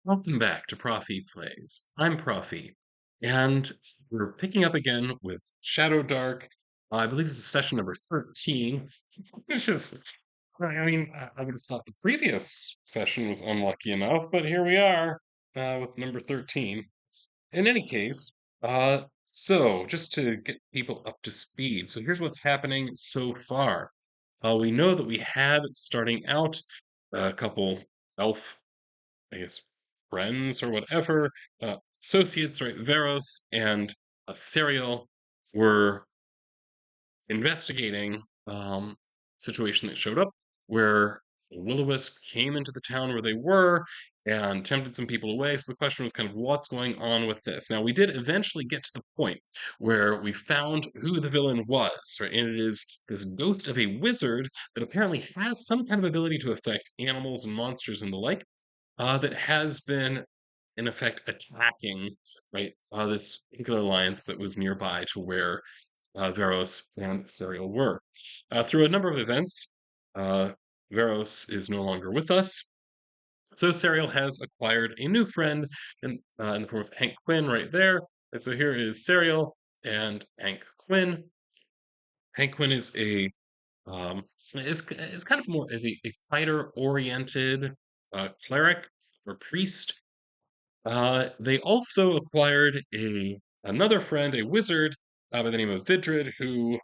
Welcome back to Profi Plays. I'm Profi, and we're picking up again with Shadowdark. I believe this is session number 13, which is, I would have thought the previous session was unlucky enough, but here we are with number 13. In any case, so just to get people up to speed, so here's what's happening so far. We know that we had, starting out, a couple elf, I guess, friends or whatever, associates, right? Veros and Sariel were investigating situation that showed up where will-o-wisp came into the town where they were and tempted some people away. So the question was kind of what's going on with this. Now we did eventually get to the point where we found who the villain was, right? And it is this ghost of a wizard that apparently has some kind of ability to affect animals and monsters and the like, that has been in effect attacking, right, this particular alliance that was nearby to where Veros and Sariel were. Through a number of events, uh, Veros is no longer with us. So Sariel has acquired a new friend in the form of Hank Quinn right there. And so here is Sariel and Hank Quinn. Hank Quinn is is kind of more of a fighter-oriented cleric or priest. They also acquired a another friend, a wizard by the name of Vidrid, who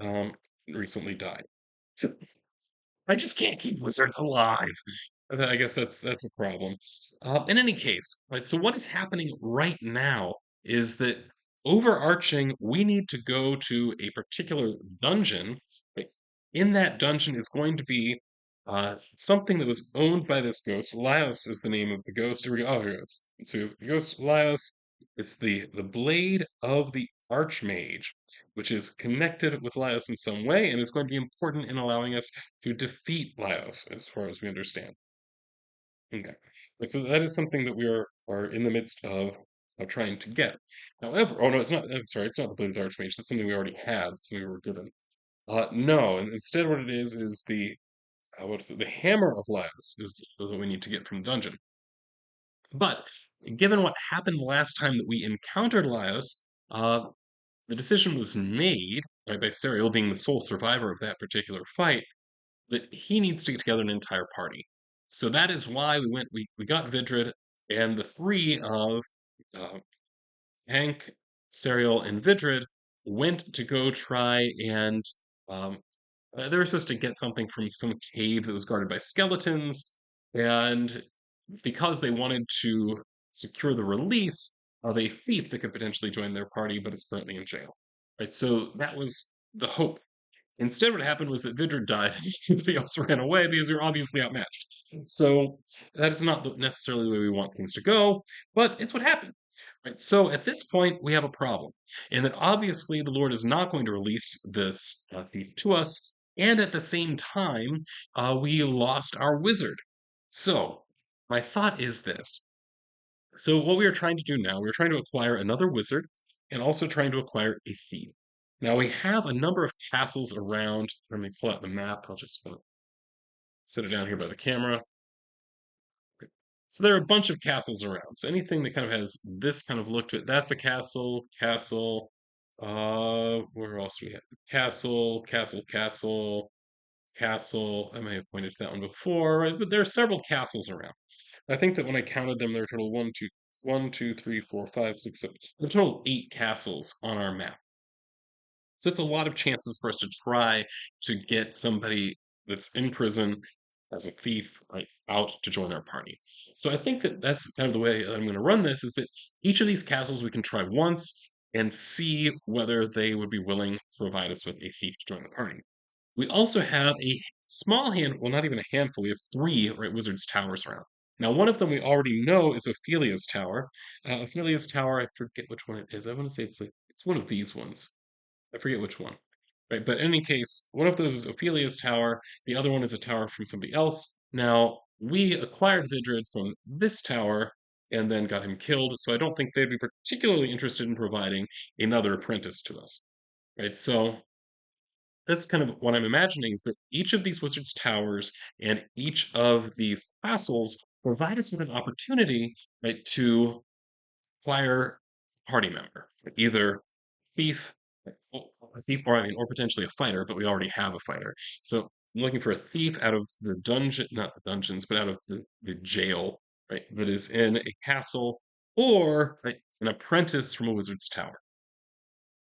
um, recently died. So I just can't keep wizards alive. I guess that's a problem. In any case, right, so what is happening right now is that overarching, we need to go to a particular dungeon. Right? In that dungeon is going to be something that was owned by this ghost. Laios is the name of the ghost. Here we go. Oh, here it is. So the ghost Laios. It's the blade of the Archmage, which is connected with Laios in some way and is going to be important in allowing us to defeat Laios, as far as we understand. Okay. So that is something that we are in the midst of trying to get. However, oh no, it's not. I'm sorry, it's not the Blade of Archmage. That's something we already had. That's something we were given. No, and instead, what it is the what is it? The Hammer of Laios is what we need to get from the dungeon. But given what happened last time that we encountered Laios, the decision was made, right, by Sariel being the sole survivor of that particular fight, that he needs to get together an entire party. So that is why we got Vidrid, and the three of uh, Hank, Sariel, and Vidrid went to go try and um, they were supposed to get something from some cave that was guarded by skeletons, and because they wanted to secure the release of a thief that could potentially join their party but is currently in jail. Right, so that was the hope. Instead, what happened was that Vidrid died and everybody else ran away because they were obviously outmatched. So that is not necessarily the way we want things to go, but it's what happened. Right. So at this point, we have a problem, in that obviously the Lord is not going to release this thief to us, and at the same time, we lost our wizard. So my thought is this: so what we are trying to do now, we're trying to acquire another wizard and also trying to acquire a thief. Now we have a number of castles around. Let me pull out the map. I'll just set it down here by the camera. So there are a bunch of castles around. So anything that kind of has this kind of look to it, that's a castle, castle. Where else do we have? Castle, castle, castle, castle. I may have pointed to that one before, right? But there are several castles around. I think that when I counted them, there were total one, two, three, four, five, six, seven. A total 8 castles on our map. So it's a lot of chances for us to try to get somebody that's in prison as a thief, right, out to join our party. So I think that that's kind of the way that I'm going to run this, is that each of these castles we can try once and see whether they would be willing to provide us with a thief to join the party. We also have a small well, not even a handful. We have three, right, wizards' towers around. Now, one of them we already know is Ophelia's tower. Ophelia's tower, I forget which one it is. I want to say it's one of these ones. I forget which one. Right, but in any case, one of those is Ophelia's tower. The other one is a tower from somebody else. Now, we acquired Vidrid from this tower and then got him killed, so I don't think they'd be particularly interested in providing another apprentice to us. Right, so that's kind of what I'm imagining, is that each of these wizards' towers and each of these castles provide us with an opportunity, right, to acquire a party member, either thief, a thief, or I mean, or potentially a fighter, but we already have a fighter. So I'm looking for a thief out of the dungeon, not the dungeons, but out of the jail, right, that is in a castle, or right, an apprentice from a wizard's tower.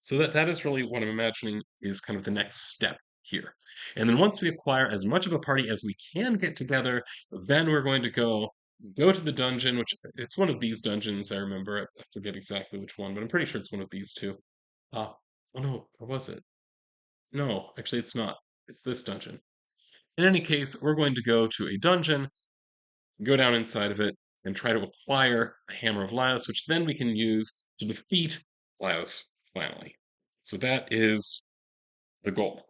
So that is really what I'm imagining is kind of the next step here. And then once we acquire as much of a party as we can get together, then we're going to go to the dungeon, which it's one of these dungeons, I remember. I forget exactly which one, but I'm pretty sure it's one of these two. Ah, oh no, or was it? No, actually it's not. It's this dungeon. In any case, we're going to go to a dungeon, go down inside of it, and try to acquire a Hammer of Laios, which then we can use to defeat Laios finally. So that is the goal.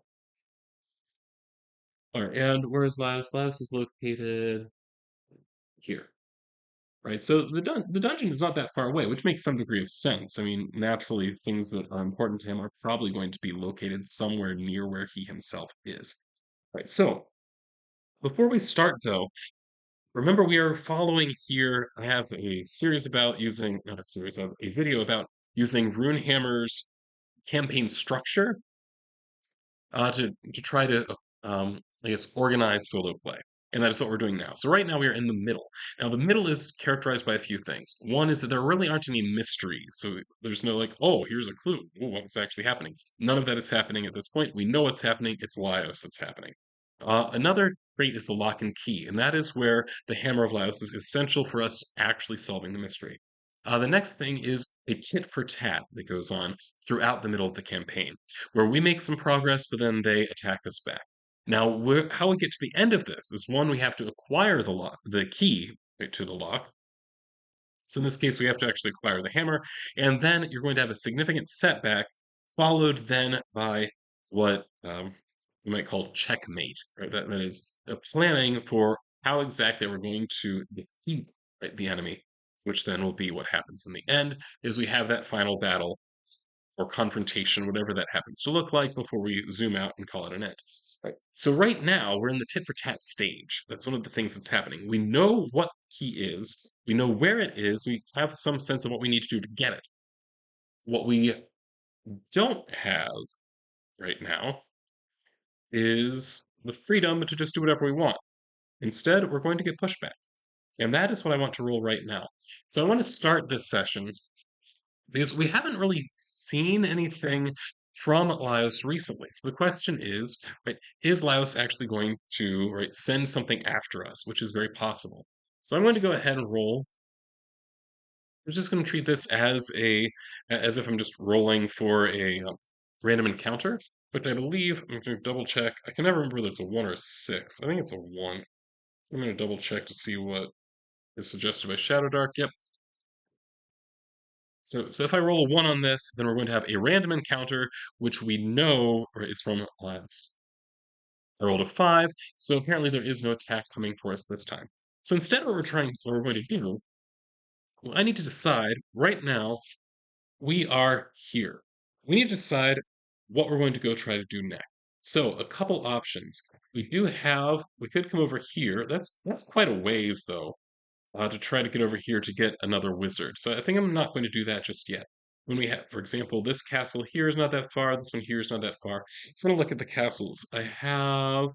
All right, and where is Laios? Laios is located here, right? So the dungeon is not that far away, which makes some degree of sense. I mean, naturally, things that are important to him are probably going to be located somewhere near where he himself is. Right. So before we start, though, remember we are following here. I have a series about using, not a series, of a video about using Runehammer's campaign structure to try to I guess organize solo play, and that is what we're doing now. So right now we are in the middle. Now the middle is characterized by a few things. One is that there really aren't any mysteries, so there's no like, oh, here's a clue. Oh, what's actually happening? None of that is happening at this point. We know what's happening. It's Laios that's happening. Another trait is the lock and key, and that is where the Hammer of Laios is essential for us actually solving the mystery. The next thing is a tit for tat that goes on throughout the middle of the campaign, where we make some progress, but then they attack us back. Now, how we get to the end of this is one, we have to acquire the lock, the key to the lock. So in this case, we have to actually acquire the hammer, and then you're going to have a significant setback, followed then by what you might call checkmate. Right? That is the planning for how exactly we're going to defeat, right, the enemy, which then will be what happens in the end, is we have that final battle or confrontation, whatever that happens to look like, before we zoom out and call it an end. Right. So right now we're in the tit for tat stage. That's one of the things that's happening. We know what key is, we know where it is, we have some sense of what we need to do to get it. What we don't have right now is the freedom to just do whatever we want. Instead, we're going to get pushback. And that is what I want to roll right now. So I want to start this session because we haven't really seen anything from Laos recently. So the question is, right, is Laos actually going to right send something after us, which is very possible. So I'm going to go ahead and roll. I'm just going to treat this as if I'm just rolling for a random encounter, which I believe I'm going to double check. I can never remember whether it's a one or a six. I think it's a one. I'm going to double check to see what is suggested by Shadowdark. Yep, so if I roll a 1 on this, then we're going to have a random encounter, which we know is from labs. I rolled a 5, so apparently there is no attack coming for us this time. So instead, what we're going to do, well, I need to decide right now, we are here. We need to decide what we're going to go try to do next. So a couple options. We could come over here. That's quite a ways though. To try to get over here to get another wizard. So I think I'm not going to do that just yet. When we have, for example, this castle here is not that far, this one here is not that far. So I'm going to look at the castles. I have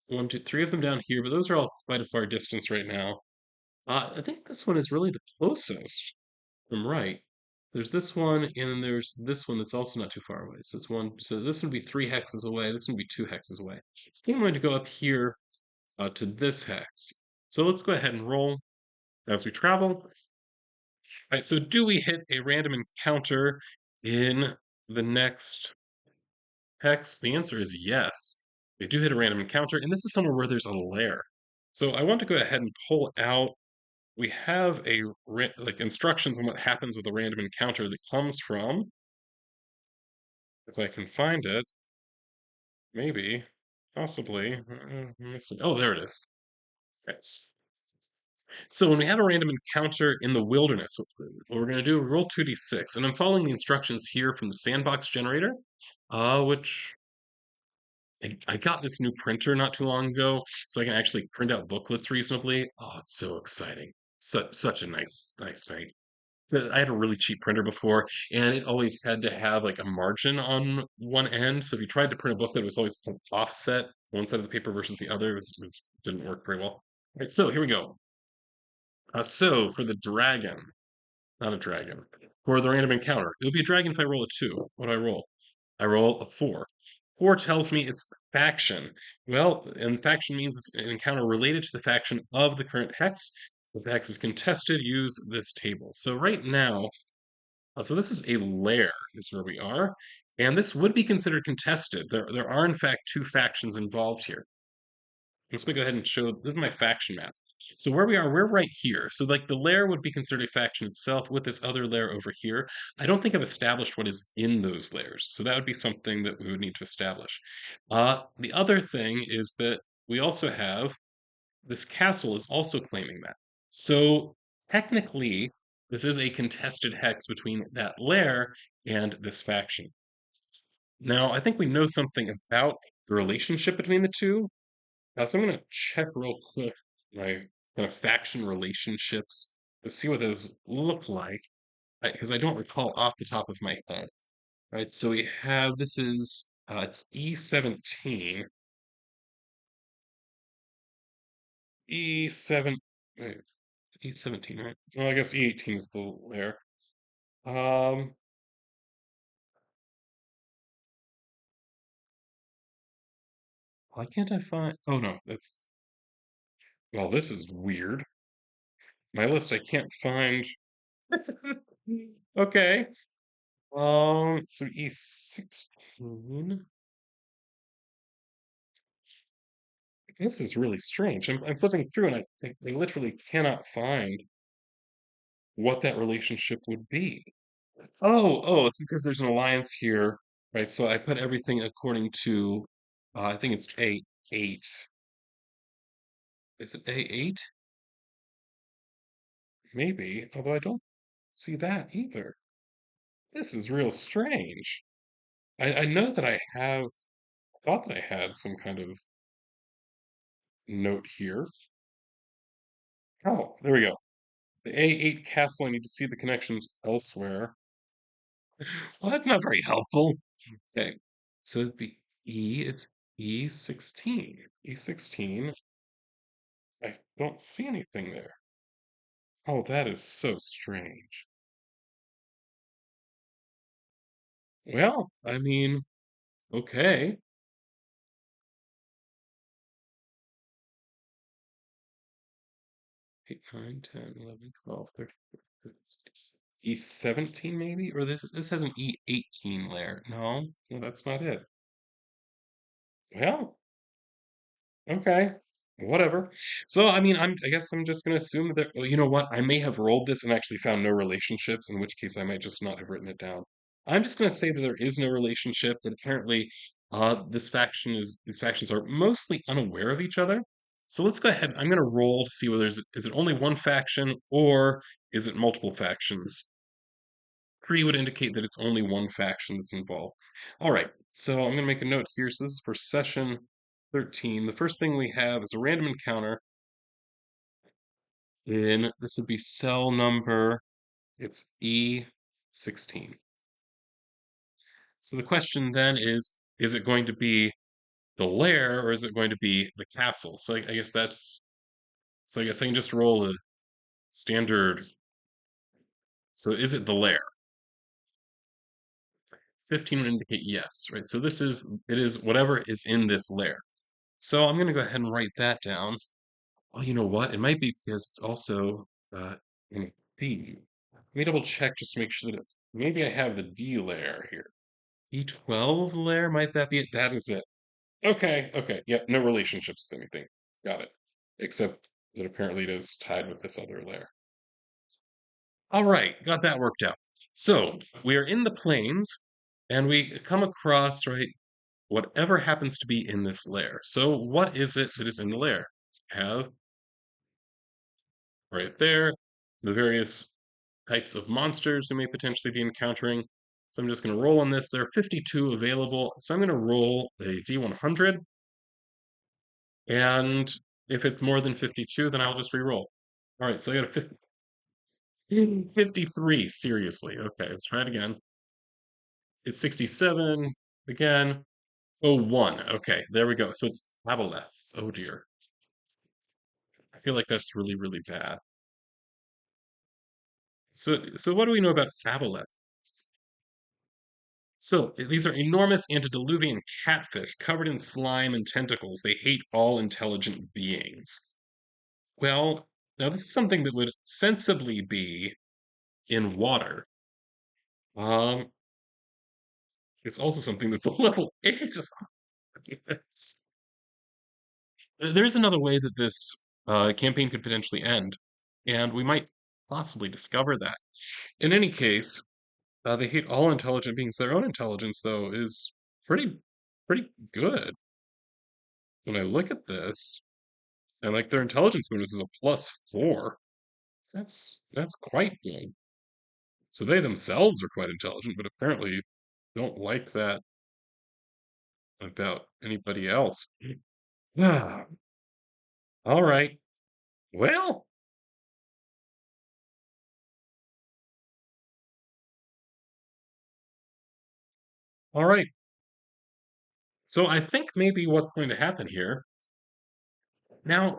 one, two, three of them down here, but those are all quite a far distance right now. I think this one is really the closest. I'm right. There's this one, and then there's this one that's also not too far away. So it's one. So this would be 3 hexes away. This would be 2 hexes away. So I think I'm going to go up here to this hex. So let's go ahead and roll as we travel. Right, so do we hit a random encounter in the next hex? The answer is yes. We do hit a random encounter, and this is somewhere where there's a lair. So I want to go ahead and pull out. We have like instructions on what happens with a random encounter that comes from, if I can find it, maybe, possibly. Oh, there it is. Okay. So when we have a random encounter in the wilderness, what we're going to do, roll 2d6, and I'm following the instructions here from the sandbox generator, which I got this new printer not too long ago, so I can actually print out booklets reasonably. Oh, it's so exciting. Such a nice thing. But I had a really cheap printer before, and it always had to have like a margin on one end. So if you tried to print a booklet, it was always offset one side of the paper versus the other. It didn't work very well. All right, so here we go. So for the dragon, not a dragon. For the random encounter, it would be a dragon if I roll a 2. What do I roll? I roll a 4. 4 tells me it's faction. Well, and faction means it's an encounter related to the faction of the current hex. If the hex is contested, use this table. So right now, so this is a lair, is where we are. And this would be considered contested. There are, in fact, two factions involved here. Let's go ahead and show, this is my faction map. So where we are, we're right here. So like the lair would be considered a faction itself with this other lair over here. I don't think I've established what is in those lairs. So that would be something that we would need to establish. The other thing is that we also have this castle is also claiming that. So technically, this is a contested hex between that lair and this faction. Now, I think we know something about the relationship between the two, so I'm gonna check real quick my kind of faction relationships to see what those look like, because I don't recall off the top of my head. Right, so we have this is it's E17, E7, wait, E17, right? Well, I guess E18 is the layer. Um, why can't I find? Oh no, that's well, this is weird. My list I can't find. Okay. So E16. This is really strange. I'm flipping through and I literally cannot find what that relationship would be. Oh, it's because there's an alliance here, right? So I put everything according to, I think it's A8. Is it A8? Maybe, although I don't see that either. This is real strange. I know that I thought that I had some kind of note here. Oh, there we go. The A8 castle, I need to see the connections elsewhere. Well, that's not very helpful. Okay, so it'd be it's E16. E16, I don't see anything there. Oh, that is so strange. Well, I mean, okay. 8, 9, 10, 11, 12, 13, 14, 15. E17 maybe? Or this has an E18 layer. No, that's not it. Well, okay, whatever. So, I mean, I guess I'm just gonna assume that, well, you know what? I may have rolled this and actually found no relationships, in which case I might just not have written it down. I'm just gonna say that there is no relationship, that apparently these factions are mostly unaware of each other. So let's go ahead. I'm gonna roll to see whether is it only one faction or is it multiple factions? 3 would indicate that it's only one faction that's involved. All right, so I'm going to make a note here. So this is for session 13. The first thing we have is a random encounter in, this would be cell number, it's E16. So the question then is it going to be the lair or is it going to be the castle? So I guess so I guess I can just roll a standard. So is it the lair? 15 would indicate yes, right? So it is whatever is in this layer. So I'm going to go ahead and write that down. Oh, you know what? It might be because it's also in D. Let me double check just to make sure that maybe I have the D layer here. E12 layer, might that be it? That is it. Okay. Yep, no relationships with anything. Got it. Except that apparently it is tied with this other layer. All right, got that worked out. So we are in the plains, and we come across, right, whatever happens to be in this layer. So what is it that is in the layer? Have right there the various types of monsters we may potentially be encountering. So I'm just going to roll on this. There are 52 available. So I'm going to roll a D100. And if it's more than 52, then I'll just re-roll. All right, so I got a 53. Seriously. Okay, let's try it again. It's 67 again. Oh, 1. Okay, there we go. So it's Aboleth. Oh dear. I feel like that's really, really bad. So what do we know about Aboleth? So these are enormous antediluvian catfish covered in slime and tentacles. They hate all intelligent beings. Well, now this is something that would sensibly be in water. Um, it's also something that's a level 8. Yes. There's another way that this campaign could potentially end, and we might possibly discover that. In any case, they hate all intelligent beings. Their own intelligence, though, is pretty pretty good. When I look at this, and like their intelligence bonus is a +4. That's quite good. So they themselves are quite intelligent, but apparently don't like that about anybody else. Ah, all right. Well, all right. So I think maybe what's going to happen here now,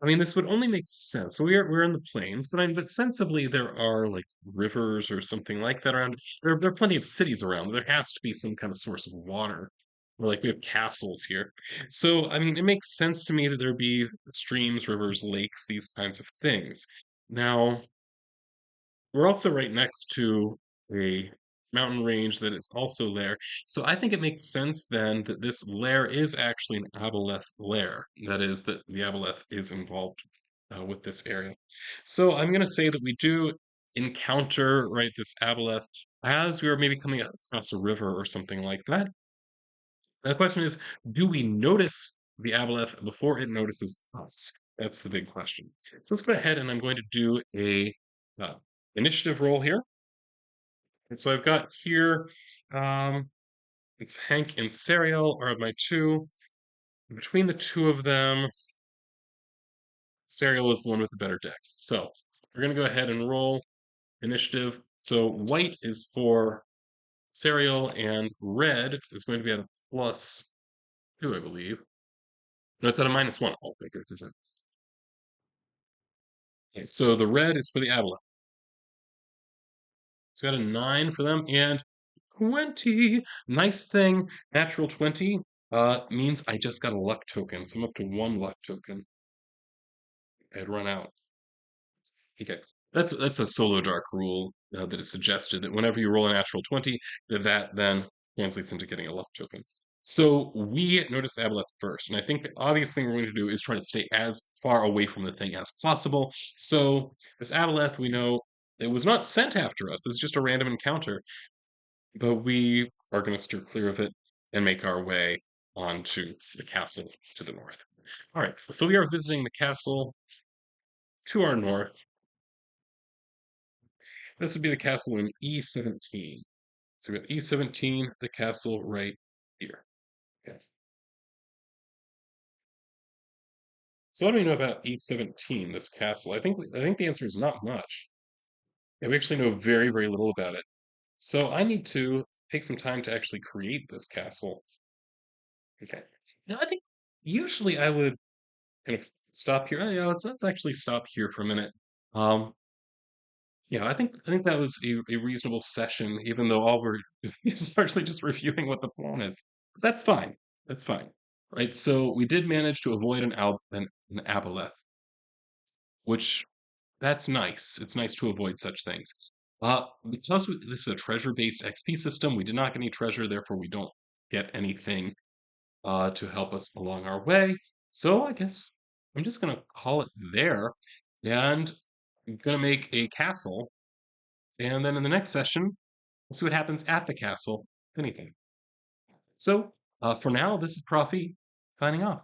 I mean, this would only make sense. So we're in the plains, but sensibly there are like rivers or something like that around. There are plenty of cities around. There has to be some kind of source of water. Or like we have castles here. So I mean, it makes sense to me that there be streams, rivers, lakes, these kinds of things. Now, we're also right next to a mountain range that is also there. So I think it makes sense then that this lair is actually an aboleth lair. That is, that the aboleth is involved with this area. So I'm going to say that we do encounter, right, this aboleth as we are maybe coming across a river or something like that. The question is, do we notice the aboleth before it notices us? That's the big question. So let's go ahead and I'm going to do a uh, initiative roll here. And so I've got here, um, it's Hank and Sariel are my two. Between the two of them, Sariel is the one with the better decks. So we're going to go ahead and roll initiative. So white is for Sariel, and red is going to be at a +2, I believe. No, it's at a -1. I'll make it. Okay, so the red is for the Avalanche. It's got a 9 for them, and 20. Nice thing, natural 20 means I just got a luck token, so I'm up to 1 luck token. I had run out. Okay, that's a solo dark rule that is suggested that whenever you roll a natural 20, that then translates into getting a luck token. So we notice the aboleth first, and I think the obvious thing we're going to do is try to stay as far away from the thing as possible. So this aboleth, we know it was not sent after us. It's just a random encounter, but we are going to steer clear of it and make our way onto the castle to the north. All right, so we are visiting the castle to our north. This would be the castle in E17. So we got E17, the castle right here. Okay. So what do we know about E17, this castle? I think the answer is not much. Yeah, we actually know very, very little about it. So I need to take some time to actually create this castle. Okay. Now I think usually I would kind of stop here. Oh, yeah, let's actually stop here for a minute. Um, yeah, I think that was a reasonable session, even though all we're doing is largely just reviewing what the plan is. But that's fine. That's fine. Right. So we did manage to avoid an aboleth, which that's nice. It's nice to avoid such things. Because this is a treasure-based XP system, we did not get any treasure, therefore we don't get anything to help us along our way. So I guess I'm just gonna call it there, and I'm gonna make a castle, and then in the next session, we'll see what happens at the castle, if anything. So for now, this is Profi signing off.